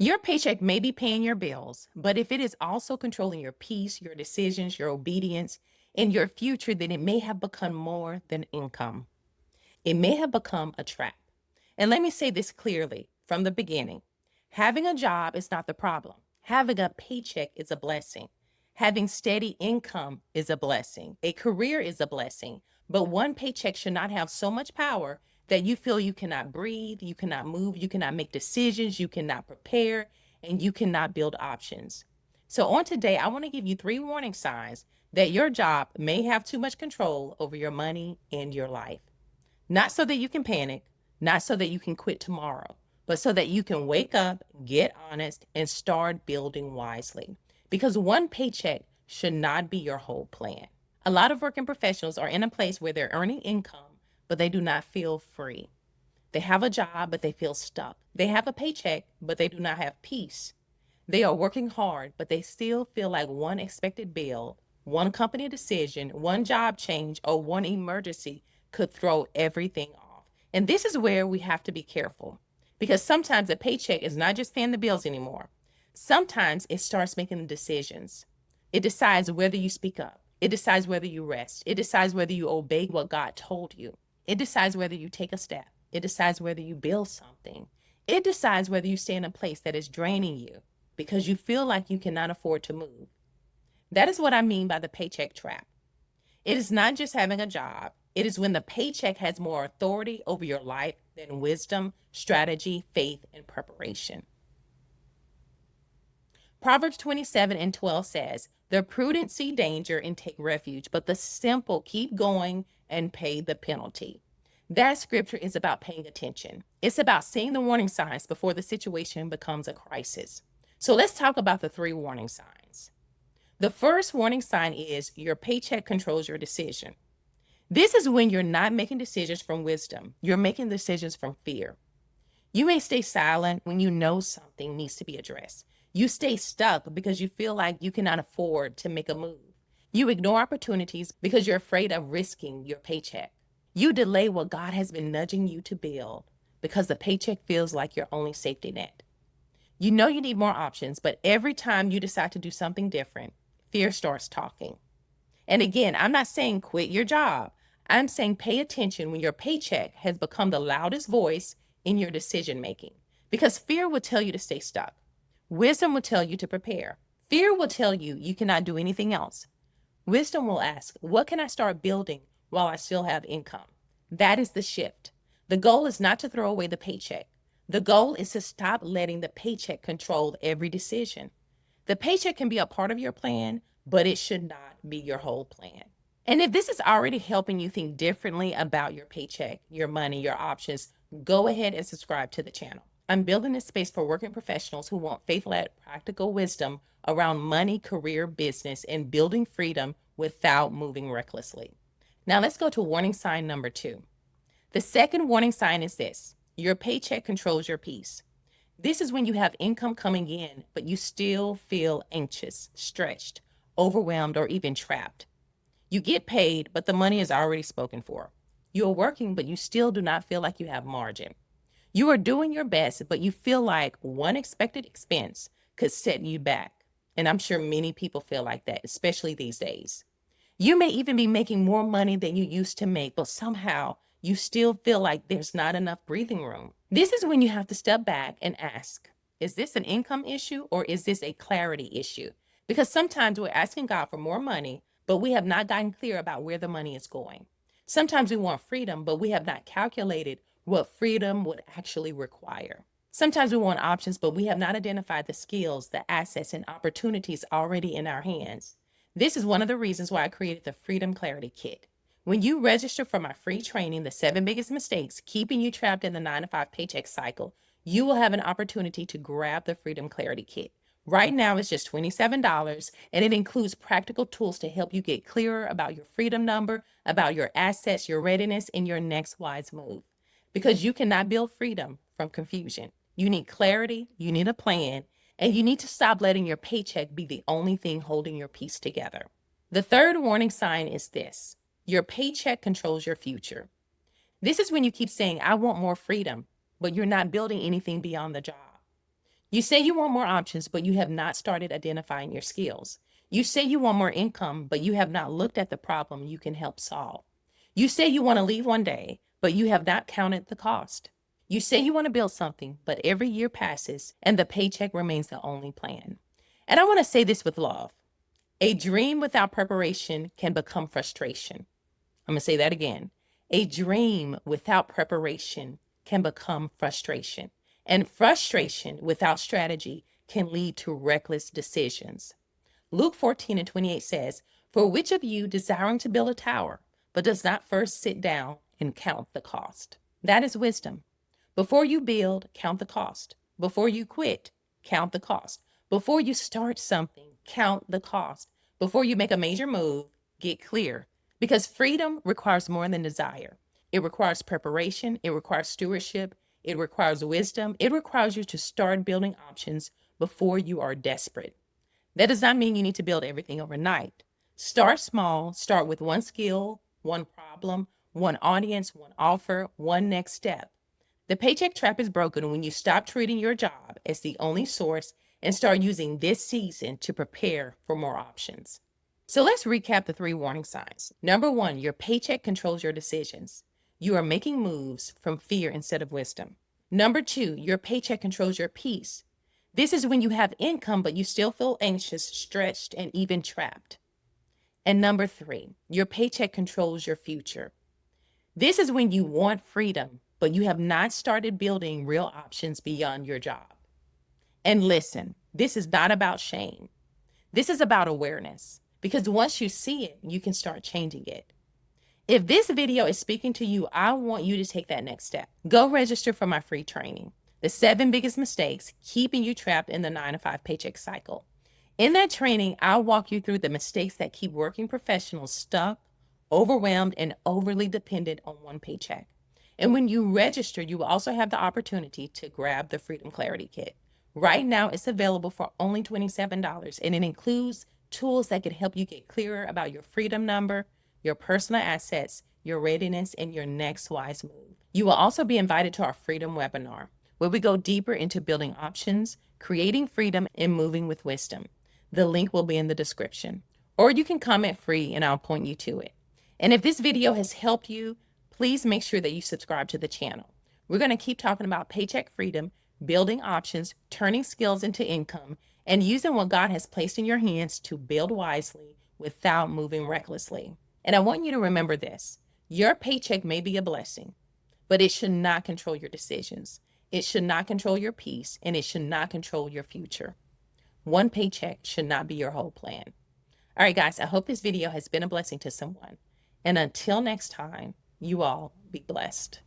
Your paycheck may be paying your bills, but if it is also controlling your peace, your decisions, your obedience, and your future, then it may have become more than income. It may have become a trap. And let me say this clearly from the beginning. Having a job is not the problem. Having a paycheck is a blessing. Having steady income is a blessing. A career is a blessing. But one paycheck should not have so much power that you feel you cannot breathe, you cannot move, you cannot make decisions, you cannot prepare, and you cannot build options. So, on today, I want to give you 3 warning signs that your job may have too much control over your money and your life. Not so that you can panic, not so that you can quit tomorrow, but so that you can wake up, get honest, and start building wisely. Because one paycheck should not be your whole plan. A lot of working professionals are in a place where they're earning income, but they do not feel free. They have a job, but they feel stuck. They have a paycheck, but they do not have peace. They are working hard, but they still feel like one expected bill, one company decision, one job change, or one emergency could throw everything off. And this is where we have to be careful because sometimes a paycheck is not just paying the bills anymore. Sometimes it starts making the decisions. It decides whether you speak up. It decides whether you rest. It decides whether you obey what God told you. It decides whether you take a step. It decides whether you build something. It decides whether you stay in a place that is draining you because you feel like you cannot afford to move. That is what I mean by the paycheck trap. It is not just having a job. It is when the paycheck has more authority over your life than wisdom, strategy, faith, and preparation. Proverbs 27:12 says, "The prudent see danger and take refuge, but the simple keep going and pay the penalty." That scripture is about paying attention. It's about seeing the warning signs before the situation becomes a crisis. So let's talk about the 3 warning signs. The first warning sign is your paycheck controls your decision. This is when you're not making decisions from wisdom, you're making decisions from fear. You may stay silent when you know something needs to be addressed. You stay stuck because you feel like you cannot afford to make a move. You ignore opportunities because you're afraid of risking your paycheck. You delay what God has been nudging you to build because the paycheck feels like your only safety net. You know you need more options, but every time you decide to do something different, fear starts talking. And again, I'm not saying quit your job. I'm saying pay attention when your paycheck has become the loudest voice in your decision making. Because fear will tell you to stay stuck. Wisdom will tell you to prepare. Fear will tell you you cannot do anything else. Wisdom will ask, what can I start building while I still have income? That is the shift. The goal is not to throw away the paycheck. The goal is to stop letting the paycheck control every decision. The paycheck can be a part of your plan, but it should not be your whole plan. And if this is already helping you think differently about your paycheck, your money, your options, go ahead and subscribe to the channel. I'm building a space for working professionals who want faith-led practical wisdom around money, career, business, and building freedom without moving recklessly. Now let's go to warning sign number 2. The second warning sign is this: your paycheck controls your peace. This is when you have income coming in, but you still feel anxious, stretched, overwhelmed, or even trapped. You get paid, but the money is already spoken for. You are working, but you still do not feel like you have margin. You are doing your best, but you feel like one expected expense could set you back. And I'm sure many people feel like that, especially these days. You may even be making more money than you used to make, but somehow you still feel like there's not enough breathing room. This is when you have to step back and ask, is this an income issue or is this a clarity issue? Because sometimes we're asking God for more money, but we have not gotten clear about where the money is going. Sometimes we want freedom, but we have not calculated what freedom would actually require. Sometimes we want options, but we have not identified the skills, the assets, and opportunities already in our hands. This is one of the reasons why I created the Freedom Clarity Kit. When you register for my free training, The 7 Biggest Mistakes Keeping You Trapped in the 9 to 5 Paycheck Cycle, you will have an opportunity to grab the Freedom Clarity Kit. Right now, it's just $27, and it includes practical tools to help you get clearer about your freedom number, about your assets, your readiness, and your next wise move. Because you cannot build freedom from confusion. You need clarity, you need a plan, and you need to stop letting your paycheck be the only thing holding your peace together. The third warning sign is this: your paycheck controls your future. This is when you keep saying, I want more freedom, but you're not building anything beyond the job. You say you want more options, but you have not started identifying your skills. You say you want more income, but you have not looked at the problem you can help solve. You say you want to leave one day, but you have not counted the cost. You say you want to build something, but every year passes and the paycheck remains the only plan. And I want to say this with love. A dream without preparation can become frustration. I'm going to say that again. A dream without preparation can become frustration. And frustration without strategy can lead to reckless decisions. Luke 14:28 says, "For which of you desiring to build a tower, but does not first sit down and count the cost?" That is wisdom. Before you build, count the cost. Before you quit, count the cost. Before you start something, count the cost. Before you make a major move, get clear. Because freedom requires more than desire. It requires preparation, it requires stewardship, it requires wisdom, it requires you to start building options before you are desperate. That does not mean you need to build everything overnight. Start small, start with one skill, one problem, one audience, one offer, one next step. The paycheck trap is broken when you stop treating your job as the only source and start using this season to prepare for more options. So let's recap the 3 warning signs. Number 1, your paycheck controls your decisions. You are making moves from fear instead of wisdom. Number 2, your paycheck controls your peace. This is when you have income, but you still feel anxious, stretched, and even trapped. And number 3, your paycheck controls your future. This is when you want freedom, but you have not started building real options beyond your job. And listen, this is not about shame. This is about awareness, because once you see it, you can start changing it. If this video is speaking to you, I want you to take that next step. Go register for my free training, The 7 Biggest Mistakes Keeping You Trapped in the 9-to-5 Paycheck Cycle. In that training, I'll walk you through the mistakes that keep working professionals stuck, overwhelmed, and overly dependent on one paycheck. And when you register, you will also have the opportunity to grab the Freedom Clarity Kit. Right now, it's available for only $27, and it includes tools that can help you get clearer about your freedom number, your personal assets, your readiness, and your next wise move. You will also be invited to our Freedom webinar, where we go deeper into building options, creating freedom, and moving with wisdom. The link will be in the description, or you can comment free and I'll point you to it. And if this video has helped you, please make sure that you subscribe to the channel. We're going to keep talking about paycheck freedom, building options, turning skills into income, and using what God has placed in your hands to build wisely without moving recklessly. And I want you to remember this. Your paycheck may be a blessing, but it should not control your decisions. It should not control your peace, and it should not control your future. One paycheck should not be your whole plan. All right, guys, I hope this video has been a blessing to someone. And until next time, you all be blessed.